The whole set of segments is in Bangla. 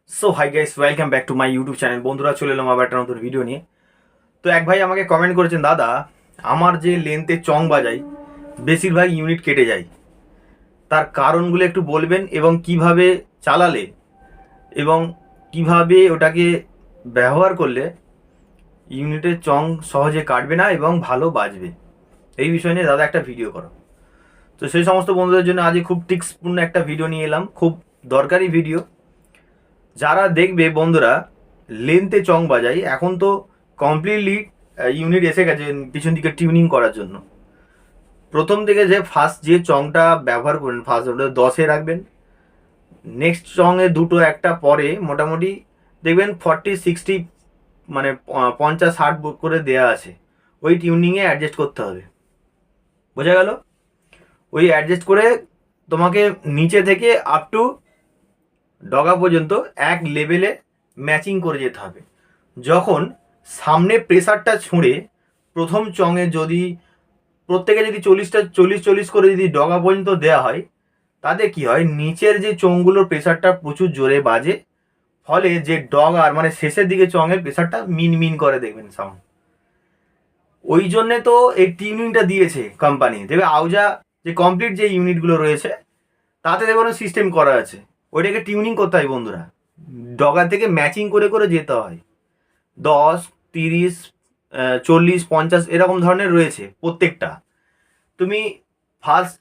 So hi guys, welcome back to my YouTube channel. বন্ধুরা, চলে এলাম আবার একটা নতুন ভিডিও নিয়ে। তো এক ভাই আমাকে কমেন্ট করেছেন, দাদা আমার যে লেন্থে চং বাজাই বেশিরভাগ ইউনিট কেটে যায়, তার কারণগুলো একটু বলবেন এবং কিভাবে চালালে এবং কিভাবে ওটাকে ব্যবহার করলে ইউনিটের চং সহজে কাটবে না এবং ভালো বাজবে, এই বিষয় নিয়ে দাদা একটা ভিডিও করো। তো সেই সমস্ত বন্ধুদের জন্য আজকে খুব টিক্সপূর্ণ একটা ভিডিও নিয়ে এলাম, খুব দরকারি ভিডিও। যারা দেখবে বন্ধুরা লেন্থে চং বাজাই, এখন তো কমপ্লিটলি ইউনিট এসে গেছে পিছন দিকে টিউনিং করার জন্য। প্রথম থেকে যে ফার্স্ট যে চংটা ব্যবহার করবেন, ফার্স্ট ওটা 10-এ রাখবেন। নেক্সট চংয়ে দুটো একটা পরে মোটামুটি দেখবেন 40-60, মানে 50-60 করে দেয়া আছে। ওই টিউনিংয়ে অ্যাডজাস্ট করতে হবে, বোঝা গেল? ওই অ্যাডজাস্ট করে তোমাকে নিচে থেকে আপ টু ডগা পর্যন্ত এক লেভেলে ম্যাচিং করে যেতে হবে। যখন সামনে প্রেসারটা ছুঁড়ে প্রথম চঙে যদি প্রত্যেকে যদি 40 করে যদি ডগা পর্যন্ত দেওয়া হয়, তাতে কি হয়, নিচের যে চোঙগুলোর প্রেসারটা প্রচুর জোরে বাজে, ফলে যে ডগার মানে শেষের দিকে চঙের প্রেসারটা মিন মিন করে, দেখবেন সাউন্ড। ওই জন্যে তো এই টিউনিংটা দিয়েছে কোম্পানি। দেখবে আউজা যে কমপ্লিট যে ইউনিটগুলো রয়েছে তাতে দেখবেন সিস্টেম করা আছে, ওইটাকে টিউনিং করতে হয় বন্ধুরা। ডগা থেকে ম্যাচিং করে করে যেতে হয়। 10, 30, 40, 50 এরকম ধরনের রয়েছে প্রত্যেকটা। তুমি ফার্স্ট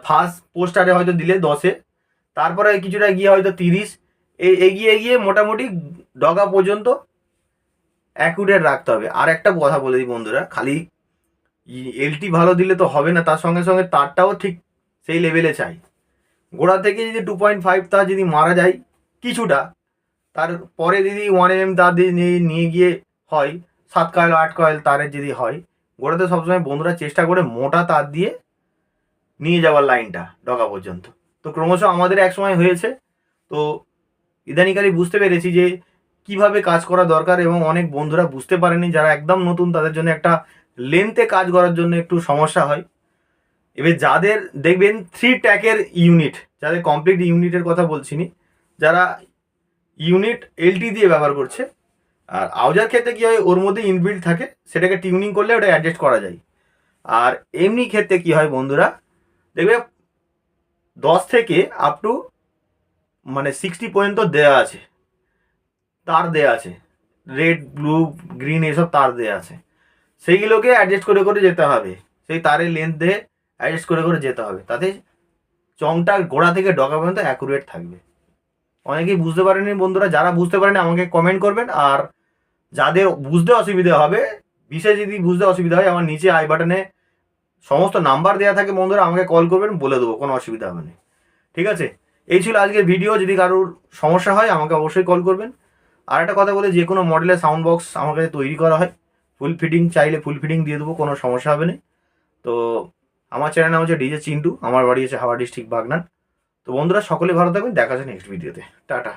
ফার্স্ট পোস্টারে হয়তো দিলে 10-এ, তারপরে কিছুটা গিয়ে হয়তো 30, এগিয়ে এগিয়ে মোটামুটি ডগা পর্যন্ত অ্যাকুরেট রাখতে হবে। আর একটা কথা বলে দিই বন্ধুরা, খালি এলটি ভালো দিলে তো হবে না, তার সঙ্গে সঙ্গে তারটাও ঠিক সেই লেভেলে চাই। গোড়া থেকে যদি 2.5 তার যদি মারা যায় কিছুটা, তারপরে যদি 1 mm তার দিয়ে নিয়ে গিয়ে হয় 7 কয়েল 8 কয়েল তারের যদি হয়, গোড়াতে সবসময় বন্ধুরা চেষ্টা করে মোটা তার দিয়ে নিয়ে যাওয়ার লাইনটা ডগা পর্যন্ত। তো ক্রমশ আমাদের এক সময় হয়েছে, তো ইদানিকারই বুঝতে পেরেছি যে কিভাবে কাজ করা দরকার, এবং অনেক বন্ধুরা বুঝতে পারেনি, যারা একদম নতুন তাদের জন্য একটা লেন্থে কাজ করার জন্য একটু সমস্যা হয়। এবার যাদের দেখবেন 3 ট্যাকের ইউনিট, যাদের কমপ্লিট ইউনিটের কথা বলছিনি, যারা ইউনিট এলটি দিয়ে ব্যবহার করছে, আর আউজার ক্ষেত্রে কী হয়, ওর মধ্যে ইনবিল্ড থাকে, সেটাকে টিউনিং করলে ওটা অ্যাডজাস্ট করা যায়। আর এমনি ক্ষেত্রে কী হয় বন্ধুরা, দেখবে 10 থেকে আপ টু মানে 60 পর্যন্ত দেওয়া আছে, তার দেওয়া আছে, রেড ব্লু গ্রিন এসব তার দেওয়া আছে, সেইগুলোকে অ্যাডজাস্ট করে করে যেতে হবে। সেই তারের লেন্থ দিয়ে অ্যাডজাস্ট করে করে যেতে হবে, তাতে চংটা গোড়া থেকে ডগা পর্যন্ত অ্যাকুরেট থাকবে। অনেকেই বুঝতে পারেনি বন্ধুরা, যারা বুঝতে পারেনি আমাকে কমেন্ট করবেন। আর যাদের বুঝতে অসুবিধা হবে, বিশেষ যদি বুঝতে অসুবিধা হয়, আমার নিচে আই বাটনে সমস্ত নাম্বার দেওয়া থাকে বন্ধুরা, আমাকে কল করবেন, বলে দেবো, কোনো অসুবিধা হবে না। ঠিক আছে, এই ছিল আজকের ভিডিও। যদি কারোর সমস্যা হয় আমাকে অবশ্যই কল করবেন। আর একটা কথা বলে, যে কোনো মডেলের সাউন্ড বক্স আমার কাছে তৈরি করা হয়, ফুল ফিটিং চাইলে ফুল ফিটিং দিয়ে দেবো, কোনো সমস্যা হবে না। তো আমার চ্যানেল নাম হচ্ছে ডিজে চিন্টু, আমার বাড়ি হচ্ছে হাওড়া ডিস্ট্রিক্ট বাগনান। তো বন্ধুরা সকলে ভালো থাকবেন, দেখা যাচ্ছে নেক্সট ভিডিওতে। টাটা।